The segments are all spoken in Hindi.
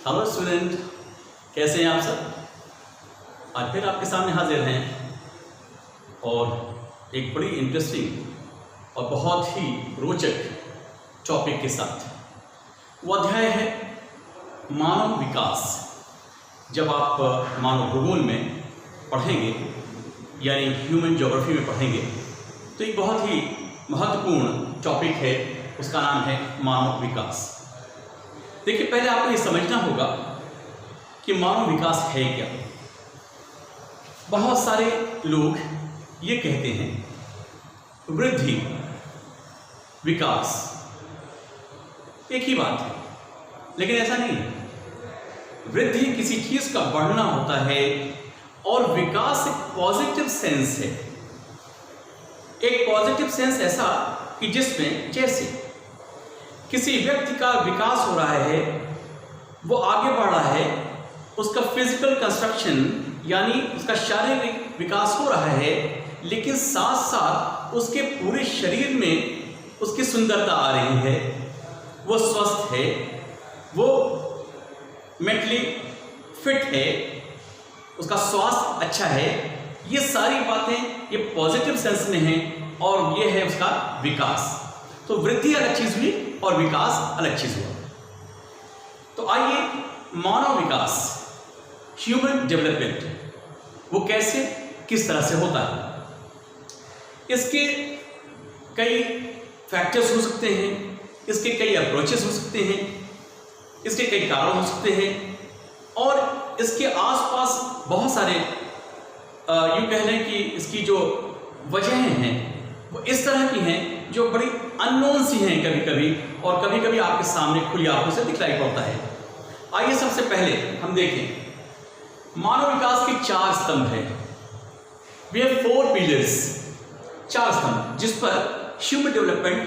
हेलो स्टूडेंट, कैसे हैं आप सब। आज फिर आपके सामने हाजिर हैं और एक बड़ी इंटरेस्टिंग और बहुत ही रोचक टॉपिक के साथ। वो अध्याय है मानव विकास। जब आप मानव भूगोल में पढ़ेंगे यानी ह्यूमन ज्योग्राफी में पढ़ेंगे तो एक बहुत ही महत्वपूर्ण टॉपिक है, उसका नाम है मानव विकास। देखिए, पहले आपको ये समझना होगा कि मानव विकास है क्या। बहुत सारे लोग ये कहते हैं वृद्धि विकास एक ही बात है, लेकिन ऐसा नहीं है। वृद्धि किसी चीज का बढ़ना होता है और विकास एक पॉजिटिव सेंस है। एक पॉजिटिव सेंस ऐसा कि जिसमें जैसे किसी व्यक्ति का विकास हो रहा है, वो आगे बढ़ रहा है, उसका फिजिकल कंस्ट्रक्शन यानी उसका शारीरिक विकास हो रहा है, लेकिन साथ साथ उसके पूरे शरीर में उसकी सुंदरता आ रही है, वो स्वस्थ है, वो मेंटली फिट है, उसका स्वास्थ्य अच्छा है। ये सारी बातें ये पॉजिटिव सेंस में हैं और ये है उसका विकास। तो वृद्धि अलग चीज हुई और विकास अलग चीज हुआ। तो आइए, मानव विकास, ह्यूमन डेवलपमेंट, वो कैसे किस तरह से होता है। इसके कई फैक्टर्स हो सकते हैं, इसके कई अप्रोचेस हो सकते हैं, इसके कई कारण हो सकते हैं और इसके आसपास बहुत सारे यूँ कह लें कि इसकी जो वजहें हैं वो इस तरह की हैं जो बड़ी अननोन सी हैं कभी कभी, और कभी कभी आपके सामने खुली आंखों से दिखलाई पड़ता है। आइए सबसे पहले हम देखें मानव विकास के 4 स्तंभ हैं। वी हैव 4 पिलर्स, 4 स्तंभ जिस पर ह्यूमन डेवलपमेंट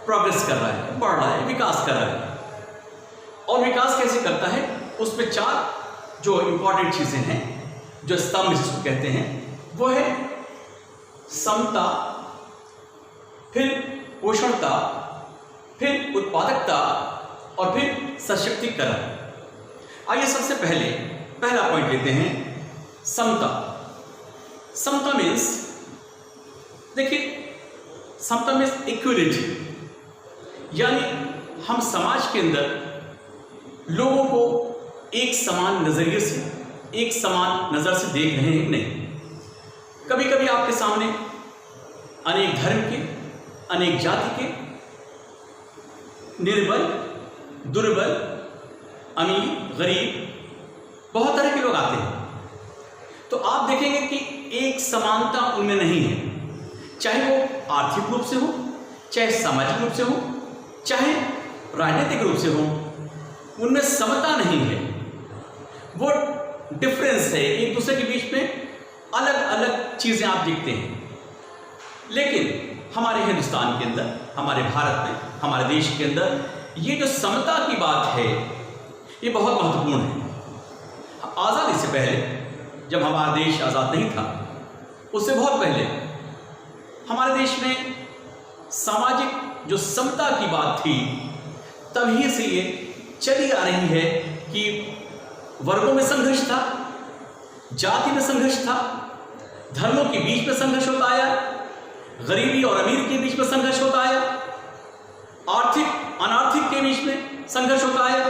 प्रोग्रेस कर रहा है, बढ़ रहा है, विकास कर रहा है। और विकास कैसे करता है, उसमें 4 जो इंपॉर्टेंट चीजें हैं, जो स्तंभ जिसको कहते हैं, वो है समता, फिर पोषणता, फिर उत्पादकता और फिर सशक्तिकरण। आइए सबसे पहले पहला पॉइंट लेते हैं, समता। समता मीन्स, देखिए, समता मीन्स इक्वलिटी, यानी हम समाज के अंदर लोगों को एक समान नजरिए से, एक समान नजर से देख रहे हैं कि नहीं। कभी कभी आपके सामने अनेक धर्म के, अनेक जाति के, निर्बल, दुर्बल, अमीर, गरीब, बहुत तरह के लोग आते हैं। तो आप देखेंगे कि एक समानता उनमें नहीं है, चाहे वो आर्थिक रूप से हो, चाहे सामाजिक रूप से हो, चाहे राजनीतिक रूप से हो, उनमें समता नहीं है। वो डिफरेंस है, एक दूसरे के बीच में अलग अलग चीजें आप देखते हैं। लेकिन हमारे हिंदुस्तान के अंदर, हमारे भारत में, हमारे देश के अंदर ये जो समता की बात है ये बहुत महत्वपूर्ण है। आज़ादी से पहले, जब हमारा देश आज़ाद नहीं था, उससे बहुत पहले हमारे देश में सामाजिक जो समता की बात थी, तभी से ये चली आ रही है कि वर्गों में संघर्ष था, जाति में संघर्ष था, धर्मों के बीच में संघर्ष होता आया, गरीबी और अमीर के बीच में संघर्ष होता आया, आर्थिक अनार्थिक के बीच में संघर्ष होता आया।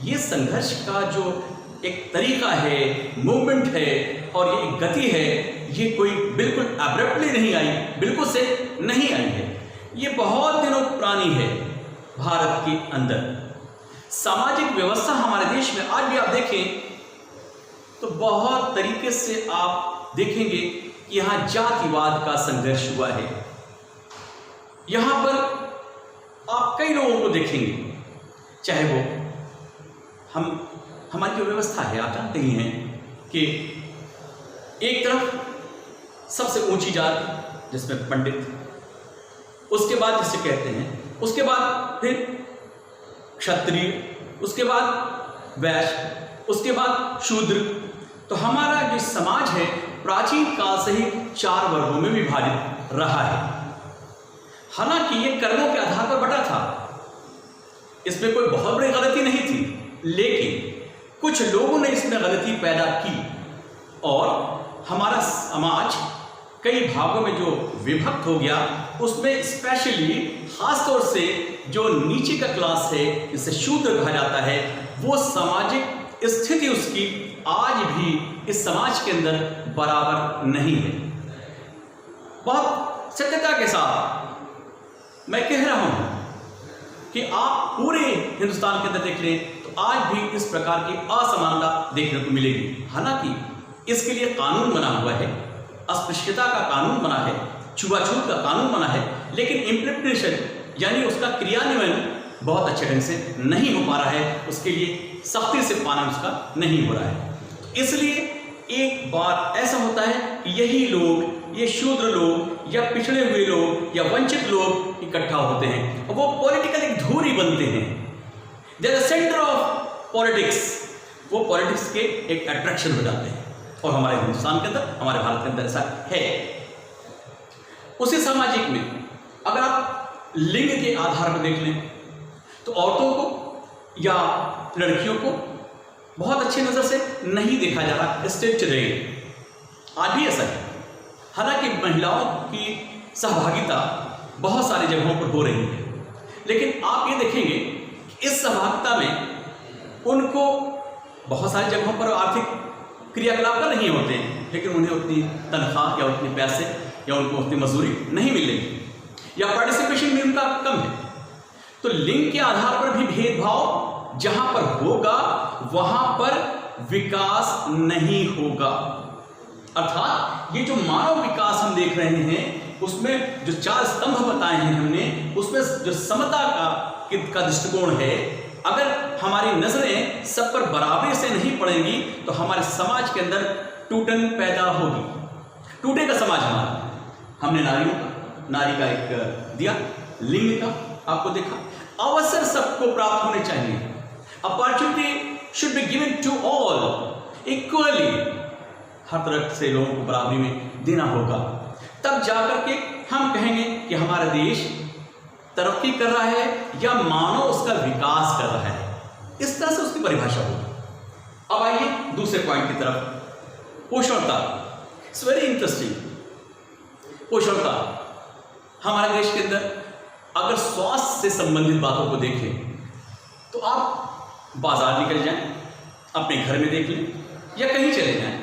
ये संघर्ष का जो एक तरीका है, मूवमेंट है और ये एक गति है, ये कोई बिल्कुल एब्रप्टली नहीं आई, बिल्कुल से नहीं आई है। ये बहुत दिनों पुरानी है। भारत के अंदर सामाजिक व्यवस्था हमारे देश में आज भी आप देखें तो बहुत तरीके से आप देखेंगे कि यहां जातिवाद का संघर्ष हुआ है। यहां पर आप कई लोगों को देखेंगे, चाहे वो हमारी जो व्यवस्था है, आप जानते ही हैं कि एक तरफ सबसे ऊंची जाति जिसमें पंडित, उसके बाद जिसे कहते हैं, उसके बाद फिर क्षत्रिय, उसके बाद वैश्य, उसके बाद शूद्र। तो हमारा जो समाज है प्राचीन काल से ही 4 वर्गों में विभाजित रहा है। हालांकि ये कर्मों के आधार पर बटा था, इसमें कोई बहुत बड़ी गलती नहीं थी। लेकिन कुछ लोगों ने इसमें गलती पैदा की और हमारा समाज कई भागों में जो विभक्त हो गया, उसमें स्पेशली खासतौर से जो नीचे का क्लास है, जिसे शूद्र कहा जाता है, वो सामाजिक स्थिति उसकी आज भी इस समाज के अंदर बराबर नहीं है। बहुत सत्यता के साथ मैं कह रहा हूं कि आप पूरे हिंदुस्तान के अंदर देख लें तो आज भी इस प्रकार की असमानता देखने को मिलेगी। हालांकि इसके लिए कानून बना हुआ है, अस्पृश्यता का कानून बना है, छुआछूत का कानून बना है, लेकिन इम्प्लीमेंटेशन यानी उसका क्रियान्वयन बहुत अच्छे ढंग से नहीं हो पा रहा है, उसके लिए सख्ती से पालन उसका नहीं हो रहा है। इसलिए एक बार ऐसा होता है कि यही लोग, ये शूद्र लोग या पिछड़े हुए लोग या वंचित लोग इकट्ठा होते हैं और वो पॉलिटिकल एक धुरी बनते हैं। They are the centre of politics, वो पॉलिटिक्स के एक अट्रैक्शन हो जाते हैं और हमारे हिंदुस्तान के अंदर, हमारे भारत के अंदर ऐसा है। उसी सामाजिक में अगर आप लिंग के आधार पर देख लें तो औरतों को या लड़कियों को बहुत अच्छी नजर से नहीं देखा जा रहा स्ट्रक्चरली, आज भी ऐसा है। हालांकि महिलाओं की सहभागिता बहुत सारी जगहों पर हो रही है, लेकिन आप ये देखेंगे कि इस सहभागिता में उनको बहुत सारी जगहों पर आर्थिक क्रियाकलाप कर रही होते हैं, लेकिन उन्हें उतनी तनख्वाह या उतने पैसे या उनको उतनी मजदूरी नहीं मिल रही या पार्टिसिपेशन भी उनका कम है। तो लिंग के आधार पर भी भेदभाव जहां पर होगा वहां पर विकास नहीं होगा। अर्थात ये जो मानव विकास हम देख रहे हैं उसमें जो 4 स्तंभ बताए हैं हमने, उसमें जो समता का दृष्टिकोण है, अगर हमारी नजरें सब पर बराबरी से नहीं पड़ेंगी तो हमारे समाज के अंदर टूटन पैदा होगी। टूटेगा समाज हमारा। हमने नारी का एक दिया, लिंग का आपको देखा, अवसर सबको प्राप्त होने चाहिए। Opportunity should be given to all equally, हर तरह से लोगों को बराबरी में देना होगा, तब जाकर के हम कहेंगे कि हमारा देश तरक्की कर रहा है या मानव उसका विकास कर रहा है। इस तरह से उसकी परिभाषा होगी। अब आइए दूसरे पॉइंट की तरफ, पोषणता। It's very interesting. पोषणता हमारे देश के अंदर अगर स्वास्थ्य से संबंधित बातों को देखें तो आप बाजार निकल जाएं, अपने घर में देख लें या कहीं चले जाएं,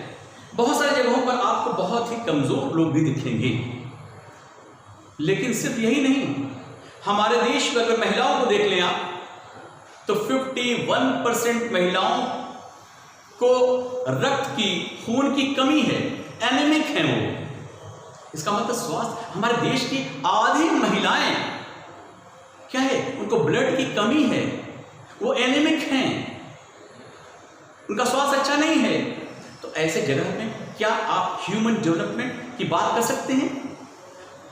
बहुत सारी जगहों पर आपको बहुत ही कमजोर लोग भी दिखेंगे। लेकिन सिर्फ यही नहीं, हमारे देश में अगर महिलाओं को देख लें आप तो 51% महिलाओं को रक्त की, खून की कमी है, एनीमिक है वो। इसका मतलब स्वास्थ्य, हमारे देश की आधी महिलाएं क्या है, उनको ब्लड की कमी है, वो एनीमिक हैं, उनका स्वास्थ्य अच्छा नहीं है। तो ऐसे जगह में क्या आप ह्यूमन डेवलपमेंट की बात कर सकते हैं?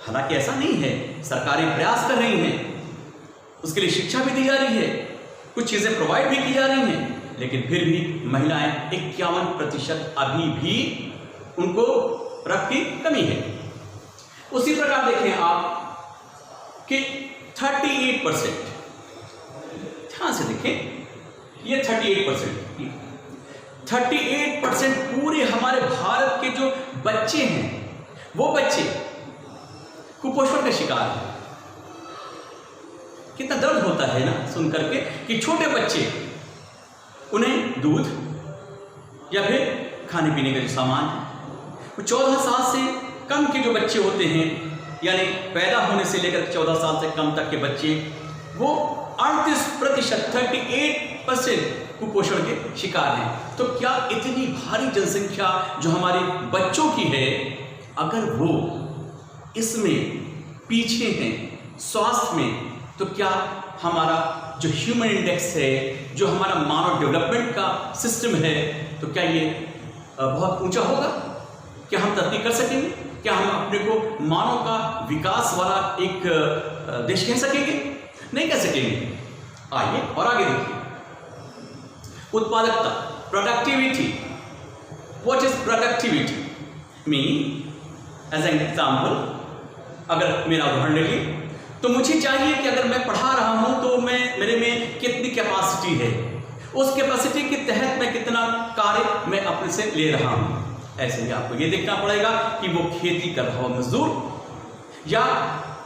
हालांकि ऐसा नहीं है, सरकारें प्रयास कर रही हैं, उसके लिए शिक्षा भी दी जा रही है, कुछ चीजें प्रोवाइड भी की जा रही हैं, लेकिन फिर भी महिलाएं 51% अभी भी उनको रक्त की कमी है। उसी प्रकार देखें आप कि 38%, ध्यान से देखें, ये 38% पूरे हमारे भारत के जो बच्चे हैं, वो बच्चे कुपोषण का शिकार है। कितना दर्द होता है ना सुन करके कि छोटे बच्चे, उन्हें दूध या फिर खाने पीने का जो सामान है, वो 14 साल से कम के जो बच्चे होते हैं, यानी पैदा होने से लेकर 14 साल से कम तक के बच्चे, वो 38%, 38% कुपोषण के शिकार हैं। तो क्या इतनी भारी जनसंख्या जो हमारे बच्चों की है, अगर वो इसमें पीछे हैं स्वास्थ्य में, तो क्या हमारा जो ह्यूमन इंडेक्स है, जो हमारा मानव डेवलपमेंट का सिस्टम है, तो क्या ये बहुत ऊंचा होगा? क्या हम तरक्की कर सकेंगे? क्या हम अपने को मानव का विकास वाला एक देश कह सकेंगे? नहीं कह सकेंगे। आइए और आगे देखिए, उत्पादकता, productivity. What is productivity? Mean as an example, अगर मेरा उदाहरण ले लीजिए, तो मुझे चाहिए कि अगर मैं पढ़ा रहा हूं तो मेरे में कितनी कैपेसिटी है, उस कैपेसिटी के तहत मैं कितना कार्य मैं अपने से ले रहा हूं। ऐसे ही आपको ये देखना पड़ेगा कि वो खेती कर रहा हो मजदूर, या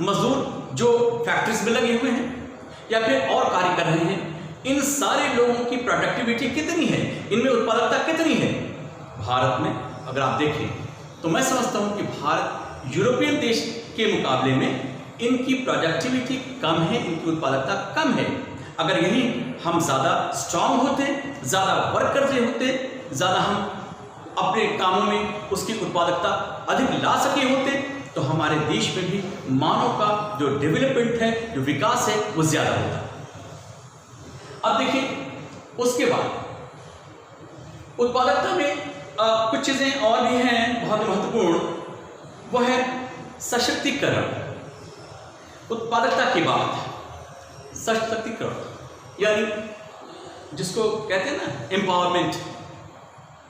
मजदूर जो फैक्ट्रीज में लगे हुए हैं, या फिर और कार्य कर रहे हैं, इन सारे लोगों की प्रोडक्टिविटी कितनी है, इनमें उत्पादकता कितनी है। भारत में अगर आप देखें तो मैं समझता हूं कि भारत यूरोपियन देश के मुकाबले में इनकी प्रोडक्टिविटी कम है, इनकी उत्पादकता कम है। अगर यही हम ज़्यादा स्ट्रांग होते, ज़्यादा वर्क करते होते, ज़्यादा हम अपने कामों में उसकी उत्पादकता अधिक ला सके होते, तो हमारे देश में भी मानव का जो डेवलपमेंट है, जो विकास है, वो ज़्यादा होता। अब देखिए उसके बाद उत्पादकता में कुछ चीज़ें और भी हैं बहुत महत्वपूर्ण, वो है सशक्तिकरण। उत्पादकता के बाद सशक्तिकरण, यानी जिसको कहते हैं ना एम्पावरमेंट,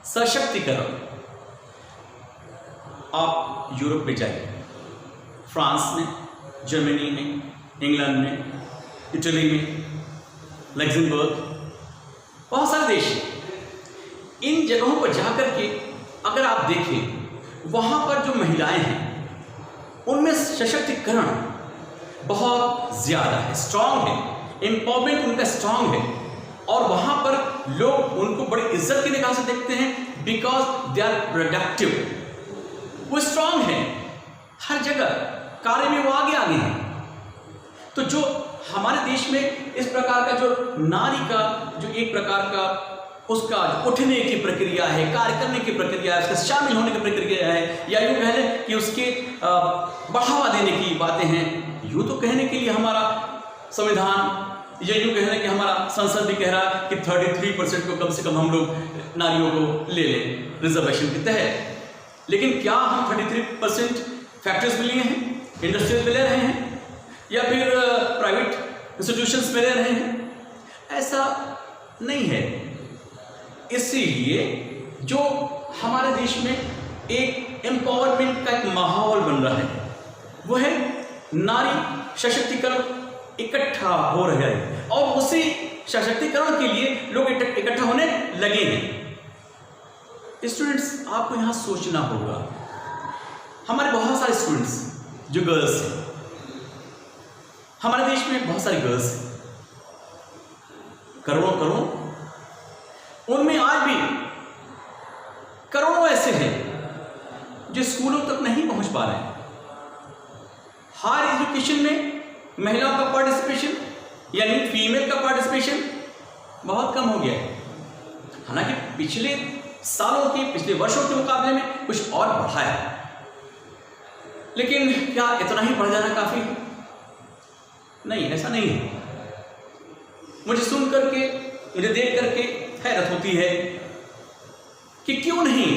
सशक्तिकरण। आप यूरोप में जाइए, फ्रांस में, जर्मनी में, इंग्लैंड में, इटली में, लग्जमबर्ग, बहुत सारे देश, इन जगहों पर जाकर के अगर आप देखें, वहाँ पर जो महिलाएं हैं उनमें सशक्तिकरण बहुत ज़्यादा है, स्ट्रांग है, एम्पावरमेंट उनका स्ट्रांग है, और वहाँ पर लोग उनको बड़ी इज्जत की निगाह से देखते हैं, बिकॉज दे आर प्रोडक्टिव। वो स्ट्रांग है, हर जगह कार्य में वो आगे हैं। तो जो हमारे देश में इस प्रकार का जो नारी का जो एक प्रकार का उसका उठने की प्रक्रिया है, कार्य करने की प्रक्रिया है, उसका शामिल होने की प्रक्रिया है, या यूँ कह लें कि उसके बढ़ावा देने की बातें हैं। यूँ तो कहने के लिए हमारा संविधान, या यूँ कहने कि हमारा संसद भी कह रहा है कि 33% को कम से कम हम लोग नारियों को ले लें रिजर्वेशन के तहत। लेकिन क्या हम 33% फैक्ट्रीज में लिए हैं, इंडस्ट्रीज में ले रहे हैं, या फिर प्राइवेट इंस्टीट्यूशंस में ले रहे हैं? ऐसा नहीं है। इसीलिए जो हमारे देश में एक एम्पावरमेंट का एक माहौल बन रहा है, वो है नारी सशक्तिकरण इकट्ठा हो रहा है, और उसी सशक्तिकरण के लिए लोग इकट्ठा होने लगे हैं। स्टूडेंट्स, आपको यहाँ सोचना होगा, हमारे बहुत सारे स्टूडेंट्स जो गर्ल्स हैं, हमारे देश में बहुत सारी गर्ल्स हैं, करोड़ों, उनमें आज भी करोड़ों ऐसे हैं जो स्कूलों तक नहीं पहुंच पा रहे हैं। हायर एजुकेशन में महिलाओं का पार्टिसिपेशन, यानी फीमेल का पार्टिसिपेशन बहुत कम हो गया है। हालांकि पिछले सालों के, पिछले वर्षों के मुकाबले में कुछ और बढ़ा है, लेकिन क्या इतना ही बढ़ जाना काफी है? नहीं, ऐसा नहीं है। मुझे सुन करके, मुझे देख करके हैरत होती है कि क्यों नहीं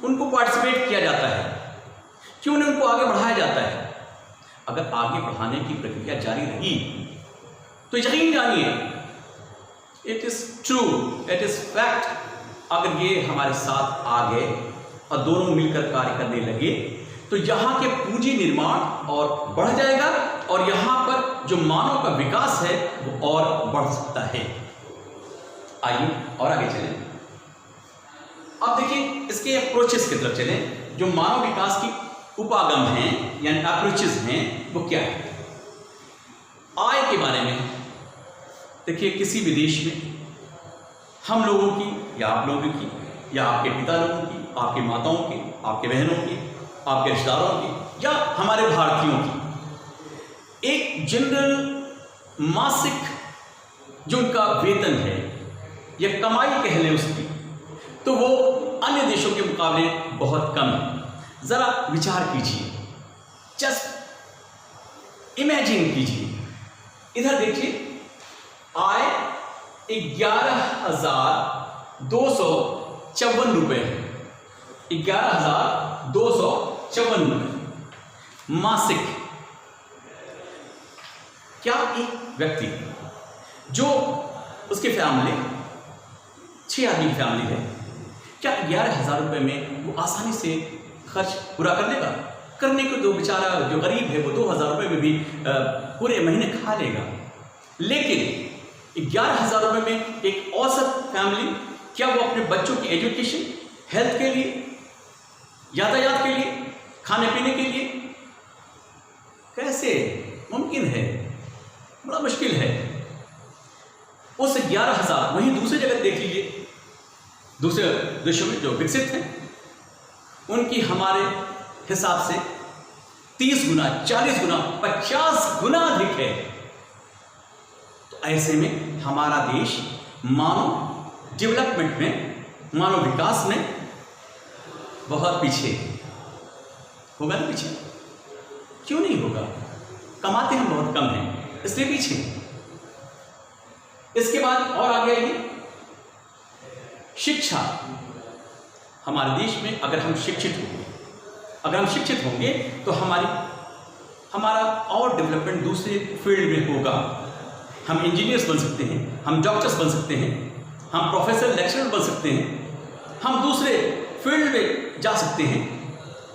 उनको पार्टिसिपेट किया जाता है, क्यों नहीं उनको आगे बढ़ाया जाता है। अगर आगे बढ़ाने की प्रक्रिया जारी रही तो यकीन जानिए, it is true, it is fact, अगर ये हमारे साथ आ गए और दोनों मिलकर कार्य करने लगे तो यहाँ के पूंजी निर्माण और बढ़ जाएगा, और यहाँ पर जो मानव का विकास है वो और बढ़ सकता है। आइए और आगे चलें। अब देखिए इसके अप्रोचेस की तरफ चलें। जो मानव विकास की उपागम हैं, यानी अप्रोचेस हैं, वो क्या है? आय के बारे में देखिए, किसी भी देश में हम लोगों की, या आप लोगों की, या आपके पिता लोगों की, आपकी माताओं की, आपके बहनों की, आपके रिश्तेदारों की, या हमारे भारतीयों की एक जनरल मासिक जो उनका वेतन है या कमाई कह लें उसकी, तो वो अन्य देशों के मुकाबले बहुत कम है। जरा विचार कीजिए, जस्ट इमेजिन कीजिए, इधर देखिए, आय 11,254 रुपये, 11,254 रुपये मासिक। क्या एक व्यक्ति जो उसकी फैमिली 6 आदमी की फैमिली है, क्या 11,000 रुपये में वो आसानी से खर्च पूरा कर लेगा? करने को तो बेचारा जो गरीब है वो 2,000 रुपये में भी पूरे महीने खा लेगा। लेकिन 11,000 रुपये में एक और फैमिली, क्या वो अपने बच्चों की एजुकेशन, हेल्थ के लिए, यातायात के लिए, खाने पीने के लिए, कैसे मुमकिन है? बड़ा मुश्किल है। उस 11,000, वहीं दूसरी जगह देख लीजिए, दूसरे देशों में जो विकसित हैं, उनकी हमारे हिसाब से 30 गुना, 40 गुना, 50 गुना अधिक है। तो ऐसे में हमारा देश मानव डेवलपमेंट में, मानव विकास में बहुत पीछे होगा ना? पीछे क्यों नहीं होगा? कमाते हम बहुत कम हैं, इसलिए पीछे। इसके बाद और आगे आइए, शिक्षा। हमारे देश में अगर हम शिक्षित होंगे तो हमारा और डेवलपमेंट दूसरे फील्ड में होगा। हम इंजीनियर्स बन सकते हैं, हम डॉक्टर्स बन सकते हैं, हम प्रोफेसर लेक्चरर बन सकते हैं, हम दूसरे फील्ड में जा सकते हैं,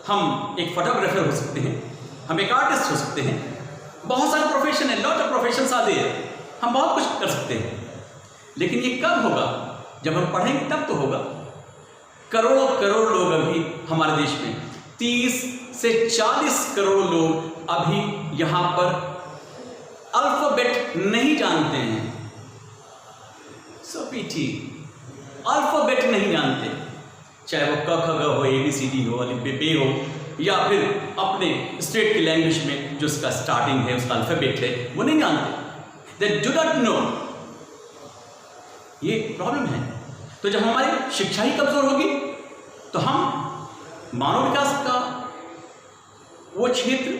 हम एक फोटोग्राफर हो सकते हैं, हम एक आर्टिस्ट हो सकते हैं। बहुत सारे प्रोफेशन है, लॉट ऑफ प्रोफेशंस आते हैं, हम बहुत कुछ कर सकते हैं। लेकिन ये कब होगा? जब हम पढ़ेंगे तब तो होगा। करोड़ों करोड़ लोग अभी हमारे देश में, 30 से 40 करोड़ लोग अभी यहां पर अल्फाबेट नहीं जानते हैं। सो पीटी, अल्फाबेट नहीं जानते, चाहे वो क ख ग हो, ABCD हो, अलिफ हो, या फिर अपने स्टेट की लैंग्वेज में जो उसका स्टार्टिंग है, उसका अल्फाबेट है, वो नहीं जानते। They do not know. ये प्रॉब्लम है। तो जब हमारी शिक्षा ही कमजोर होगी तो हम मानव विकास का वो क्षेत्र,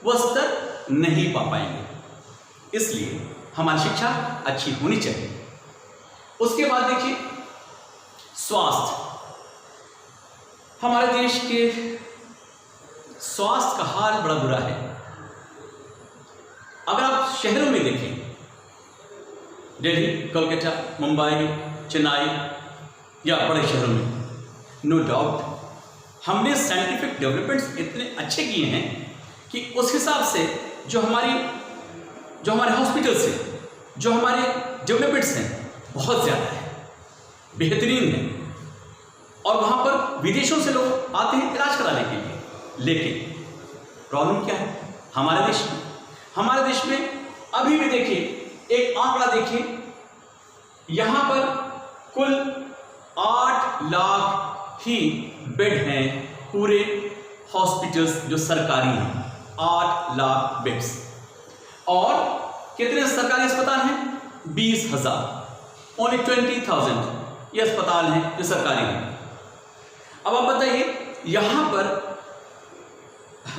वो स्तर नहीं पा पाएंगे। इसलिए हमारी शिक्षा अच्छी होनी चाहिए। उसके बाद देखिए स्वास्थ्य। हमारे देश के स्वास्थ्य का हाल बड़ा बुरा है। अगर आप शहरों में देखें, दिल्ली, कोलकाता, मुंबई, चेन्नई या बड़े शहरों में, नो डाउट हमने साइंटिफिक डेवलपमेंट्स इतने अच्छे किए हैं कि उस हिसाब से जो हमारे हॉस्पिटल्स हैं, जो हमारे डेवलपमेंट्स हैं, बहुत ज़्यादा है, बेहतरीन है। और वहाँ पर विदेशों से लोग आते हैं इलाज कराने के लिए। लेकिन प्रॉब्लम क्या है हमारे देश में अभी भी देखिए, एक आंकड़ा देखिए, यहाँ पर कुल 8 लाख ही बेड हैं पूरे हॉस्पिटल्स जो सरकारी हैं, 8 लाख बेड्स। और कितने सरकारी अस्पताल हैं? 20,000, ओनली 20,000 ये अस्पताल हैं जो सरकारी हैं। अब आप बताइए, यहाँ पर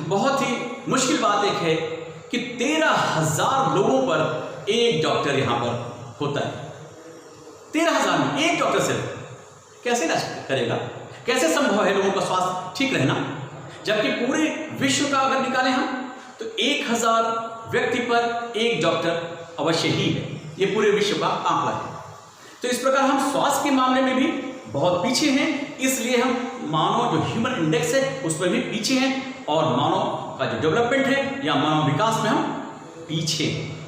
बहुत ही मुश्किल बात एक है कि 13,000 लोगों पर एक डॉक्टर यहाँ पर होता है। 13,000 में एक डॉक्टर से कैसे इलाज करेगा? कैसे संभव है लोगों का स्वास्थ्य ठीक रहना? जबकि पूरे विश्व का अगर निकालें हम तो 1,000 व्यक्ति पर एक डॉक्टर अवश्य ही है। ये पूरे विश्व का आंकड़ा है। तो इस प्रकार हम स्वास्थ्य के मामले में भी बहुत पीछे हैं। इसलिए हम मानव जो ह्यूमन इंडेक्स है उसमें भी पीछे हैं, और मानव का जो डेवलपमेंट है या मानव विकास में हम पीछे हैं।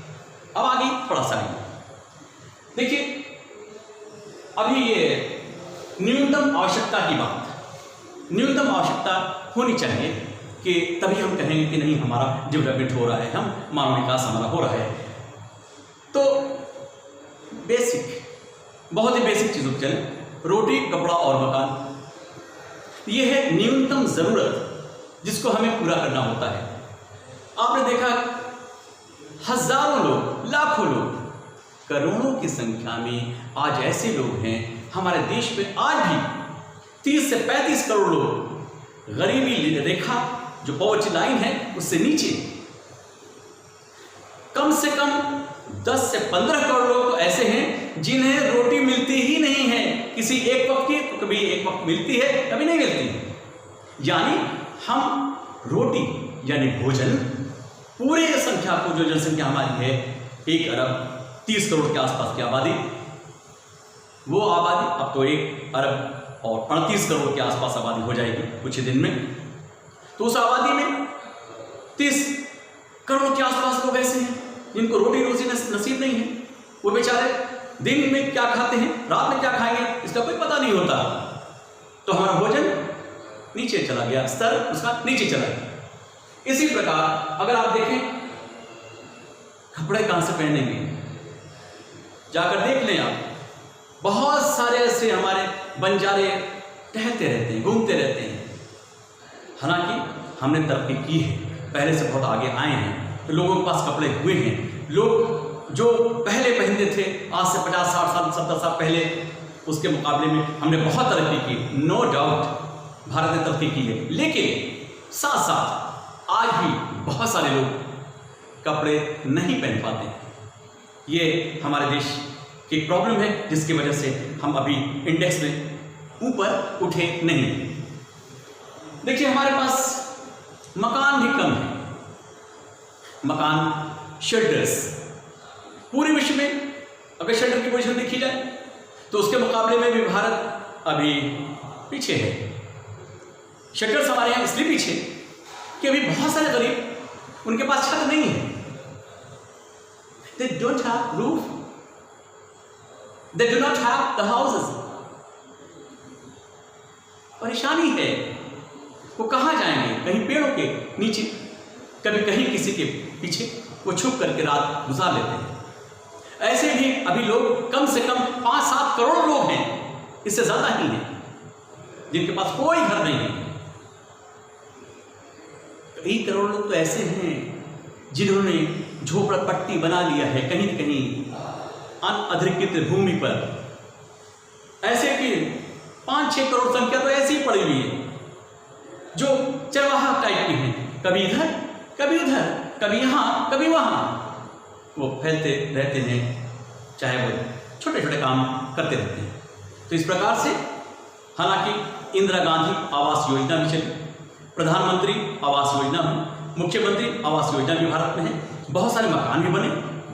अब आगे थोड़ा सा देखिए, अभी ये न्यूनतम आवश्यकता की बात, न्यूनतम आवश्यकता होनी चाहिए कि तभी हम कहेंगे कि नहीं हमारा डेवलपमेंट हो रहा है, हम मानव विकास हमारा हो रहा है। तो बेसिक, बहुत ही बेसिक चीज़ों पर चलें, रोटी, कपड़ा और मकान, यह है न्यूनतम जरूरत जिसको हमें पूरा करना होता है। आपने देखा हजारों लोग, लाखों लोग, करोड़ों की संख्या में आज ऐसे लोग हैं हमारे देश में, आज भी 30 से 35 करोड़ लोग गरीबी रेखा, जो पॉवर्टी लाइन है, उससे नीचे। कम से कम 10 से 15 करोड़ लोग तो ऐसे हैं जिन्हें रोटी मिलती ही नहीं है। किसी एक वक्त की, तो कभी एक वक्त मिलती है, कभी नहीं मिलती। यानी हम रोटी यानी भोजन, पूरे संख्या को, जो जनसंख्या हमारी है 1 अरब 30 करोड़ के आसपास की आबादी, वो आबादी अब तो 1 अरब और 38 करोड़ के आसपास आबादी हो जाएगी कुछ ही दिन में। तो उस आबादी में 30 करोड़ के आसपास लोग ऐसे हैं जिनको रोटी रोजी नसीब नहीं है। वो बेचारे दिन में क्या खाते हैं, रात में क्या खाएंगे, इसका कोई पता नहीं होता। तो हमारा भोजन नीचे चला गया, स्तर उसका नीचे चला गया। इसी प्रकार अगर आप देखें कपड़े कहां से पहनेंगे, जाकर देख लें आप, बहुत सारे ऐसे हमारे बंजारे टहलते रहते हैं, घूमते रहते हैं। हालांकि हमने तरक्की की है, पहले से बहुत आगे आए हैं, तो लोगों के पास कपड़े हुए हैं। लोग जो पहले पहनते थे आज से 50, 60 साल, 70 साल पहले, उसके मुकाबले में हमने बहुत तरक्की की। नो डाउट भारत ने तरक्की की है, लेकिन साथ साथ आज भी बहुत सारे लोग कपड़े नहीं पहन पाते। ये हमारे देश की एक प्रॉब्लम है, जिसकी वजह से हम अभी इंडेक्स में ऊपर उठे नहीं। देखिए हमारे पास मकान भी कम है, मकान, शेल्टर्स। पूरे विश्व में अगर शेल्टर की पोजीशन देखी जाए तो उसके मुकाबले में भी भारत अभी पीछे है। शेल्टर्स हमारे यहाँ इसलिए पीछे कि अभी बहुत सारे गरीब, उनके पास छत नहीं है। They don't have roof. They do not have the houses. परेशानी है, वो कहाँ जाएंगे? कहीं पेड़ों के नीचे, कभी कहीं किसी के पीछे वो छुप करके रात गुजार लेते हैं। ऐसे भी अभी लोग कम से कम 5-7 करोड़ लोग हैं, इससे ज्यादा ही हैं, जिनके पास कोई घर नहीं है। कई करोड़ लोग तो ऐसे हैं जिन्होंने झोपड़पट्टी बना लिया है कहीं न कहीं अनअधिकृत भूमि पर। ऐसे भी 5-6 करोड़ संख्या तो ऐसी ही पड़ी हुई है, जो चरवाहा टाइप की हैं, कभी इधर कभी उधर, कभी यहाँ कभी वहाँ, वो फैलते रहते हैं, चाहे वो छोटे छोटे काम करते रहते हैं। तो इस प्रकार से हालांकि इंदिरा गांधी आवास योजना भी चली, प्रधानमंत्री आवास योजना भी, मुख्यमंत्री आवास योजना भी भारत में है, बहुत सारे मकान भी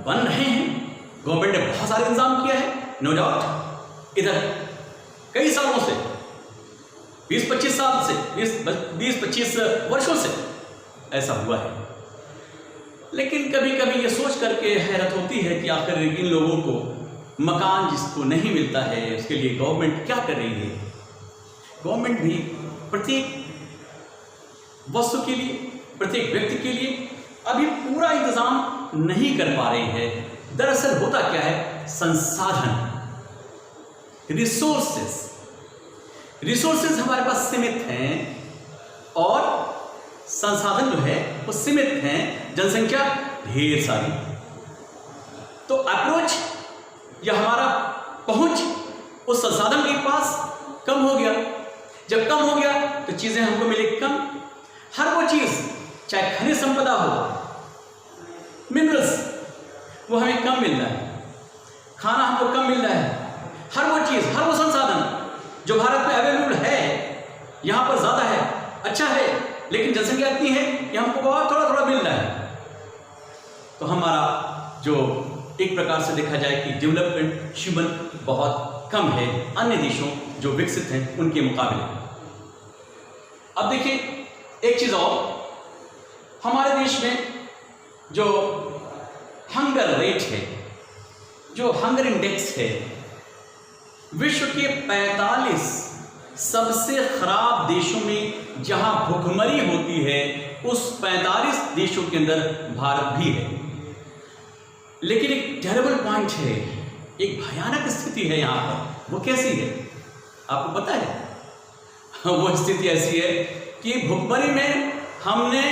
बन रहे हैं। गवर्नमेंट ने बहुत सारे इंतजाम किया है, नो डाउट। इधर कई सालों से, 20-25 साल से, 20-25 वर्षों से ऐसा हुआ है। लेकिन कभी कभी ये सोच करके हैरत होती है कि आखिर इन लोगों को मकान जिसको नहीं मिलता है, उसके लिए गवर्नमेंट क्या कर रही है। गवर्नमेंट भी प्रत्येक वस्तु के लिए, प्रत्येक व्यक्ति के लिए अभी पूरा इंतजाम नहीं कर पा रही है। दरअसल होता क्या है, संसाधन, रिसोर्सेस हमारे पास सीमित हैं, और संसाधन जो है वो सीमित हैं, जनसंख्या ढेर सारी। तो अप्रोच या हमारा पहुंच उस संसाधन के पास कम हो गया। जब कम हो गया तो चीजें हमको मिले कम। हर वो चीज, चाहे खनिज संपदा हो, मिनरल्स, वो हमें कम मिल रहा है, खाना हमको कम मिल रहा है। हर वो चीज, हर वो संसाधन जो भारत में अवेलेबल है, यहां पर ज्यादा है, अच्छा है, लेकिन जनसंख्या इतनी है कि हमको बहुत थोड़ा थोड़ा मिल रहा है। तो हमारा जो एक प्रकार से देखा जाए कि डेवलपमेंट ह्यूमन बहुत कम है अन्य देशों जो विकसित हैं उनके मुकाबले। अब देखिए एक चीज और, हमारे देश में जो हंगर रेट है, जो हंगर इंडेक्स है, विश्व के 45 सबसे खराब देशों में जहां भुखमरी होती है, उस 45 देशों के अंदर भारत भी है। लेकिन एक टेरेबल पॉइंट है, एक भयानक स्थिति है यहाँ पर। वो कैसी है आपको पता है? वो स्थिति ऐसी है कि भुखमरी में हमने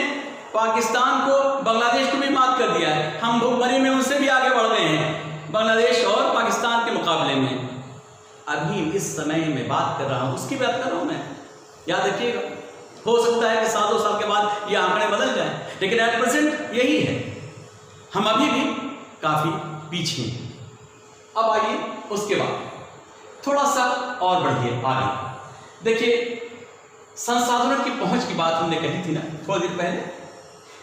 पाकिस्तान को, बांग्लादेश को भी मात कर दिया है। हम भुखमरी में उनसे भी आगे बढ़ गए हैं, बांग्लादेश और पाकिस्तान के मुकाबले में। अभी इस समय में बात कर रहा हूँ, उसकी बात कर रहा हूँ मैं, याद रखिएगा। हो सकता है कि 7-2 साल के बाद ये आंकड़े बदल जाएं, लेकिन एट प्रेजेंट यही है, हम अभी भी काफी पीछे हैं। अब आइए उसके बाद थोड़ा सा और बढ़िए आगे। देखिए संसाधनों की पहुंच की बात हमने कही थी ना थोड़ी देर पहले,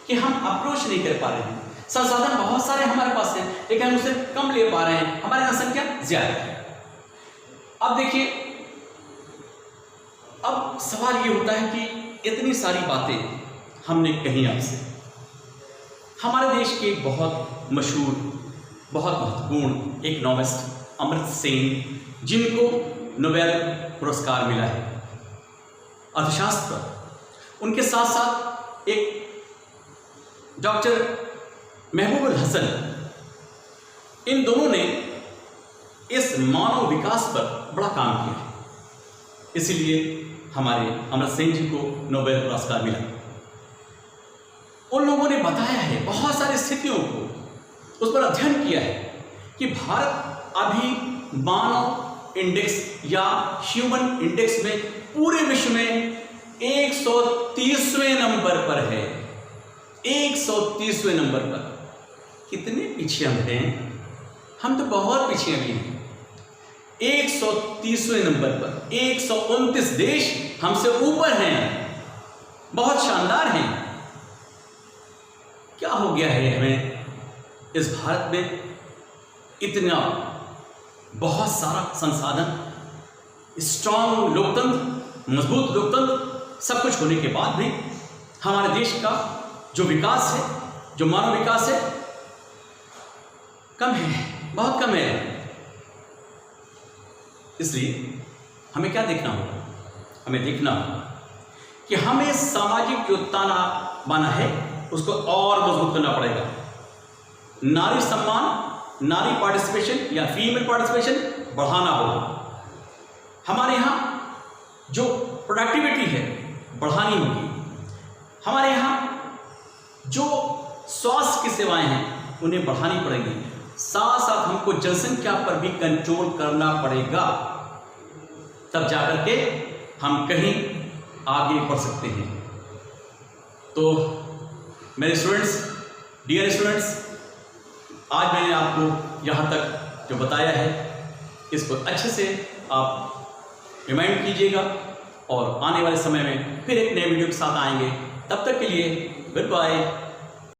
कि हम अप्रोच नहीं कर पा रहे हैं। संसाधन बहुत सारे हमारे पास हैं, लेकिन हम उसे कम ले पा रहे हैं, हमारी जनसंख्या ज्यादा है। अब देखिए, अब सवाल ये होता है कि इतनी सारी बातें हमने कही आपसे। हमारे देश के एक बहुत मशहूर, बहुत महत्वपूर्ण एक नॉवेलिस्ट अमर्त्य सेन, जिनको नोबेल पुरस्कार मिला है अर्थशास्त्र पर। उनके साथ साथ एक डॉक्टर महबूबुल हसन, इन दोनों ने इस मानव विकास पर बड़ा काम किया है, इसीलिए हमारे अमर्त्य सेन जी को नोबेल पुरस्कार मिला। उन लोगों ने बताया है, बहुत सारी स्थितियों को उस पर अध्ययन किया है कि भारत अभी मानव इंडेक्स या ह्यूमन इंडेक्स में पूरे विश्व में 130वें नंबर पर है। 130वें नंबर पर। कितने पीछे हम हैं? हम तो बहुत पीछे अभी हैं। 130वें नंबर पर 129 देश हमसे ऊपर हैं, बहुत शानदार हैं। क्या हो गया है हमें इस भारत में? इतना बहुत सारा संसाधन, स्ट्रांग लोकतंत्र, मजबूत लोकतंत्र, सब कुछ होने के बाद भी हमारे देश का जो विकास है, जो मानव विकास है, कम है, बहुत कम है। इसलिए हमें क्या देखना होगा? हमें देखना होगा कि हमें सामाजिक जो ताना बाना है उसको और मजबूत करना पड़ेगा। नारी सम्मान, नारी पार्टिसिपेशन या फीमेल पार्टिसिपेशन बढ़ाना होगा। हमारे यहाँ जो प्रोडक्टिविटी है बढ़ानी होगी। हमारे यहाँ जो स्वास्थ्य की सेवाएं हैं उन्हें बढ़ानी पड़ेगी। साथ साथ हमको जनसंख्या पर भी कंट्रोल करना पड़ेगा, तब जाकर के हम कहीं आगे बढ़ सकते हैं। तो मेरे स्टूडेंट्स, डियर स्टूडेंट्स, आज मैंने आपको यहाँ तक जो बताया है इसको अच्छे से आप रिमाइंड कीजिएगा और आने वाले समय में फिर एक नए वीडियो के साथ आएंगे। तब तक के लिए गुड बाय।